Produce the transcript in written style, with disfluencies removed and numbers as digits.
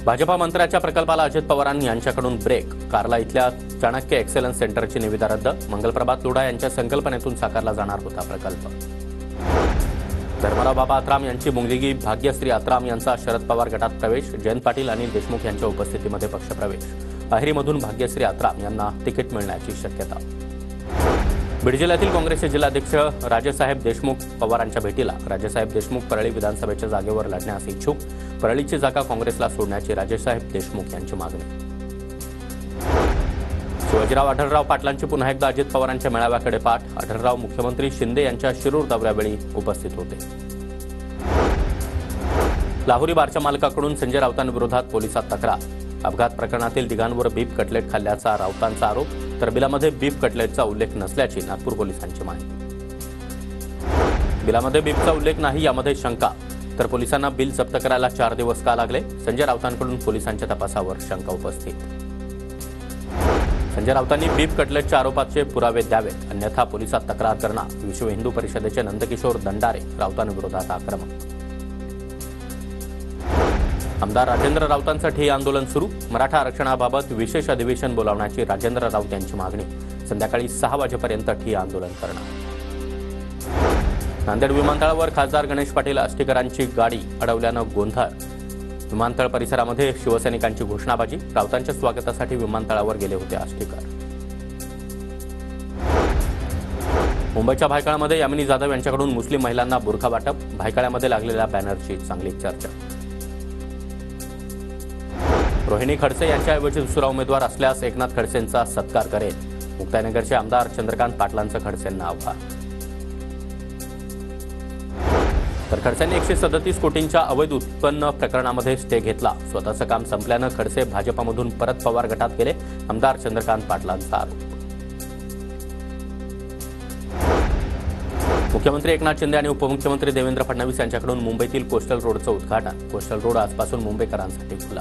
भाजपा मंत्र्याच्या प्रकल्पाला अजित पवारांनी यांच्याकडून ब्रेक. कार्ला इथल्या चाणक्य एक्सेलन्स सेंटरची निविदा रद्द. मंगलप्रभात लोढा यांच्या संकल्पनेतून साकारला जाणार होता प्रकल्प. धर्मराव बाबा आत्राम यांची मुलगी भाग्यश्री आत्राम यांचा शरद पवार गटात प्रवेश. जयंत पाटील आणि देशमुख यांच्या उपस्थितीमध्ये पक्षप्रवेश. अहेरीमधून भाग्यश्री आत्राम यांना तिकीट मिळण्याची शक्यता. बीड जिल्ह्यातील काँग्रेसचे जिल्हाध्यक्ष राजेसाहेब देशमुख पवारांच्या भेटीला. राजेसाहेब देशमुख परळी विधानसभेच्या जागेवर लढण्यास इच्छुक. परळीची जागा काँग्रेसला सोडण्याची राजेसाहेब देशमुख यांची मागणी. शिवाजीराव आढळराव पाटलांची पुन्हा एकदा अजित पवारांच्या मेळाव्याकडे पाठ. आढळराव मुख्यमंत्री शिंदे यांच्या शिरूर दौऱ्यावेळी उपस्थित होते. लाहोरी बारच्या मालकाकडून संजय राऊतांविरोधात पोलिसात तक्रार. अपघात प्रकरणातील तिघांवर बीफ कटलेट खाल्ल्याचा राऊतांचा आरोप, तर बिलामध्ये बीफ कटलेटचा उल्लेख नसल्याची नागपूर पोलिसांची माहिती. बिलामध्ये बीफचा उल्लेख नाही यामध्ये शंका, तर पोलिसांना बिल जप्त करायला 4 दिवस का लागले? संजय राऊतांकडून पोलिसांच्या तपासावर शंका उपस्थित. संजय राऊतांनी बीफ कटलेटच्या आरोपाचे पुरावे द्यावेत, अन्यथा पोलिसात तक्रार करणार. विश्व हिंदू परिषदेचे नंदकिशोर दंडारे राऊतांविरोधात आक्रमक. आमदार राजेंद्र राऊतांसाठी हे आंदोलन सुरू. मराठा आरक्षणाबाबत विशेष अधिवेशन बोलावण्याची राजेंद्र राऊत यांची मागणी. संध्याकाळी 6 वाजेपर्यंत ठिय्या आंदोलन करणार. नांदेड विमानतळावर खासदार गणेश पाटील आष्टीकरांची गाडी अडवल्यानं गोंधळ. विमानतळ परिसरामध्ये शिवसैनिकांची घोषणाबाजी. राऊतांच्या स्वागतासाठी विमानतळावर गेले होते आष्टीकर. मुंबईच्या भायखळ्यामध्ये यामिनी जाधव यांच्याकडून मुस्लिम महिलांना बुरखा वाटप. भायखळ्यामध्ये लागलेल्या बॅनरची चांगली चर्चा. रोहिणी खडसे यांच्याऐवजी दुसरा उमेदवार असल्यास एकनाथ खडसेंचा सत्कार करेल. मुक्ताईनगरचे आमदार चंद्रकांत पाटलांचं खडसेंना आव्हान. तर खडसेंनी 137 कोटींच्या अवैध उत्पन्न प्रकरणामध्ये स्टे घेतला. स्वतःचं काम संपल्यानं खडसे भाजपमधून परत पवार गटात गेले. आमदार चंद्रकांत पाटलांचा आरोप. मुख्यमंत्री एकनाथ शिंदे आणि उपमुख्यमंत्री देवेंद्र फडणवीस यांच्याकडून मुंबईतील कोस्टल रोडचं उद्घाटन. कोस्टल रोड आजपासून मुंबईकरांसाठी खुला.